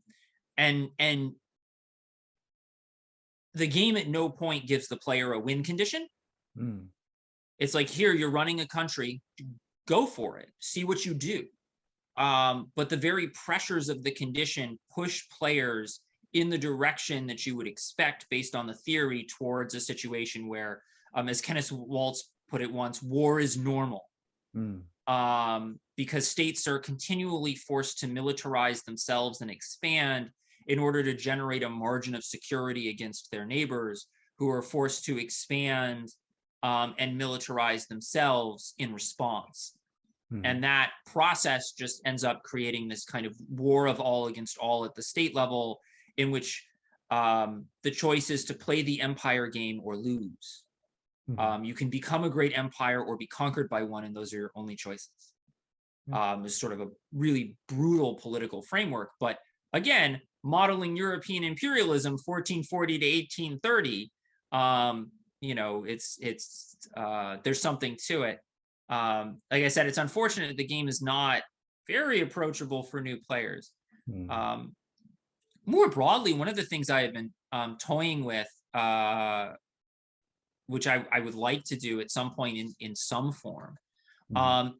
the game at no point gives the player a win condition. It's like, here, you're running a country, go for it, see what you do. But the very pressures of the condition push players in the direction that you would expect based on the theory towards a situation where, as Kenneth Waltz put it once, war is normal. Because states are continually forced to militarize themselves and expand in order to generate a margin of security against their neighbors, who are forced to expand and militarize themselves in response. And that process just ends up creating this kind of war of all against all at the state level, in which the choice is to play the empire game or lose. You can become a great empire or be conquered by one, and those are your only choices. It's sort of a really brutal political framework. But again, modeling European imperialism 1440 to 1830, there's something to it. Like I said, it's unfortunate the game is not very approachable for new players. More broadly, one of the things I have been toying with, which I would like to do at some point in some form,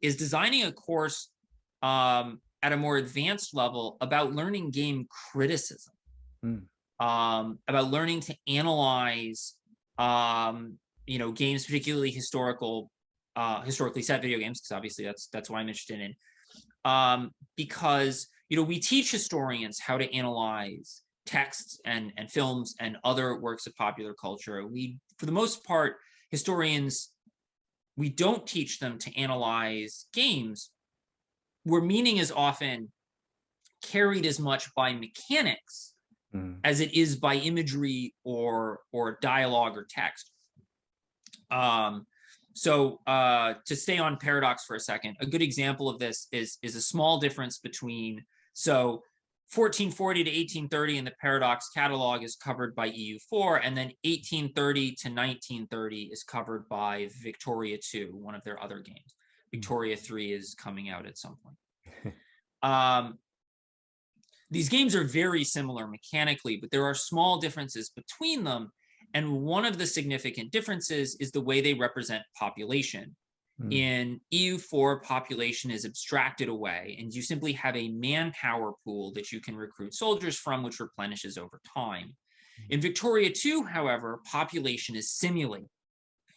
is designing a course at a more advanced level about learning game criticism, about learning to analyze, games, particularly historically set video games, because obviously that's what I'm interested in. Because we teach historians how to analyze texts and films and other works of popular culture. For the most part, historians, we don't teach them to analyze games, where meaning is often carried as much by mechanics as it is by imagery or dialogue or text. So to stay on Paradox for a second, a good example of this is a small difference between, 1440 to 1830 in the Paradox catalog is covered by EU4, and then 1830 to 1930 is covered by Victoria 2, one of their other games. Victoria 3 is coming out at some point. These games are very similar mechanically, but there are small differences between them. And one of the significant differences is the way they represent population. Mm, In EU4, population is abstracted away, and you simply have a manpower pool that you can recruit soldiers from, which replenishes over time. In Victoria 2, however, population is simulated.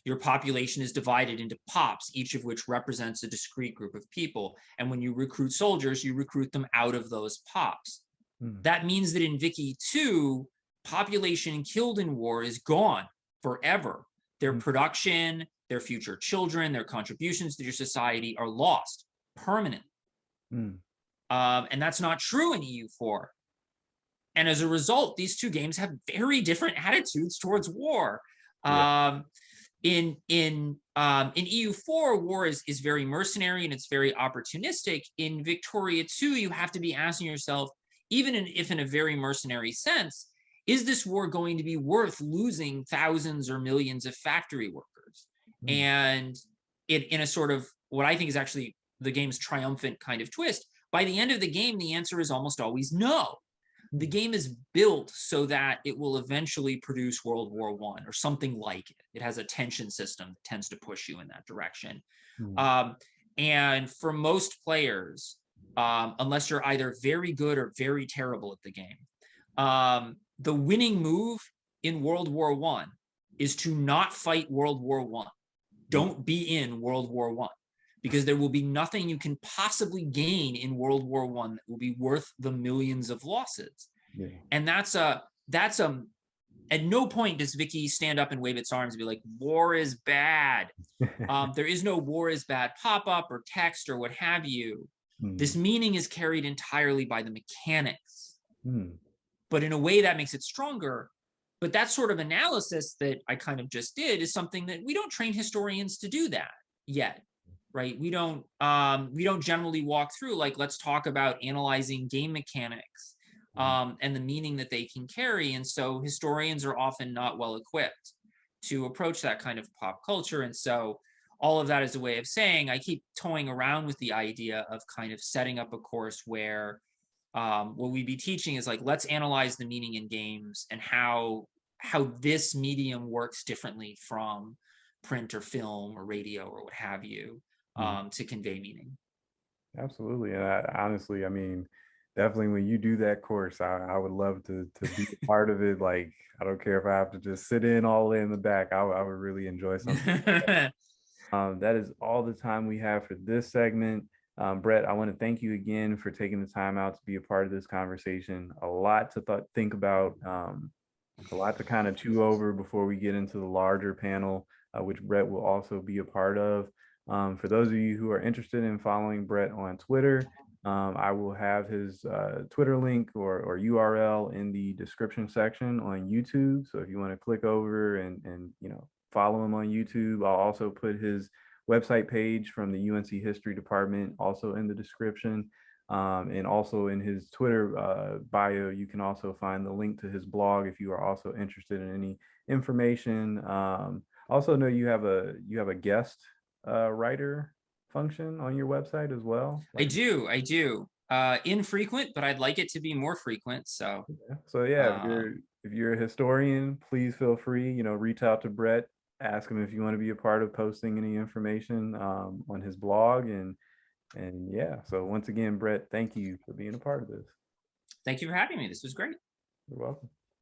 Your population is divided into pops, each of which represents a discrete group of people. And when you recruit soldiers, you recruit them out of those pops. mm, That means that in Vicky 2, population killed in war is gone forever. Their mm, production, their future children, their contributions to your society are lost permanently. mm. And that's not true in EU4. And as a result, these two games have very different attitudes towards war. Yeah. Um, in EU4, war is very mercenary and it's very opportunistic. In Victoria 2, you have to be asking yourself, even if in a very mercenary sense, is this war going to be worth losing thousands or millions of factory workers? Mm, And in a sort of what I think is actually the game's triumphant kind of twist, by the end of the game, the answer is almost always no. The mm, game is built so that it will eventually produce World War I or something like it. It has a tension system that tends to push you in that direction. mm, Um, and for most players, unless you're either very good or very terrible at the game, the winning move in World War I is to not fight World War I. mm. Don't be in World War I, because there will be nothing you can possibly gain in World War I that will be worth the millions of losses. Yeah. And that's at no point does Vicky stand up and wave its arms and be like, war is bad. There is no war is bad pop-up or text or what have you. This Mm, meaning is carried entirely by the mechanics, mm, but in a way that makes it stronger. But that sort of analysis that I kind of just did is something that we don't train historians to do that yet, right? We don't generally walk through, like, let's talk about analyzing game mechanics mm. and the meaning that they can carry. And so historians are often not well equipped to approach that kind of pop culture. And so all of that is a way of saying I keep toying around with the idea of kind of setting up a course where what we'd be teaching is like, let's analyze the meaning in games and how this medium works differently from print or film or radio or what have you, Mm. to convey meaning. Absolutely. And honestly, I mean, definitely when you do that course, I would love to be a part of it. Like, I don't care if I have to just sit in all the way in the back. I would really enjoy something. That is all the time we have for this segment. Brett, I want to thank you again for taking the time out to be a part of this conversation. A lot to think about, a lot to kind of chew over before we get into the larger panel, which Brett will also be a part of. For those of you who are interested in following Brett on Twitter, I will have his Twitter link or URL in the description section on YouTube. So if you want to click over and follow him on YouTube, I'll also put his website page from the UNC History Department also in the description. And also in his Twitter bio, you can also find the link to his blog if you are also interested in any information. Also know you have a guest writer function on your website as well. I do. Infrequent, but I'd like it to be more frequent. So So yeah, uh, if you're a historian, please feel free, reach out to Brett, ask him if you want to be a part of posting any information on his blog and yeah. So once again, Brett, thank you for being a part of this. thank you for having me. This was great. You're welcome.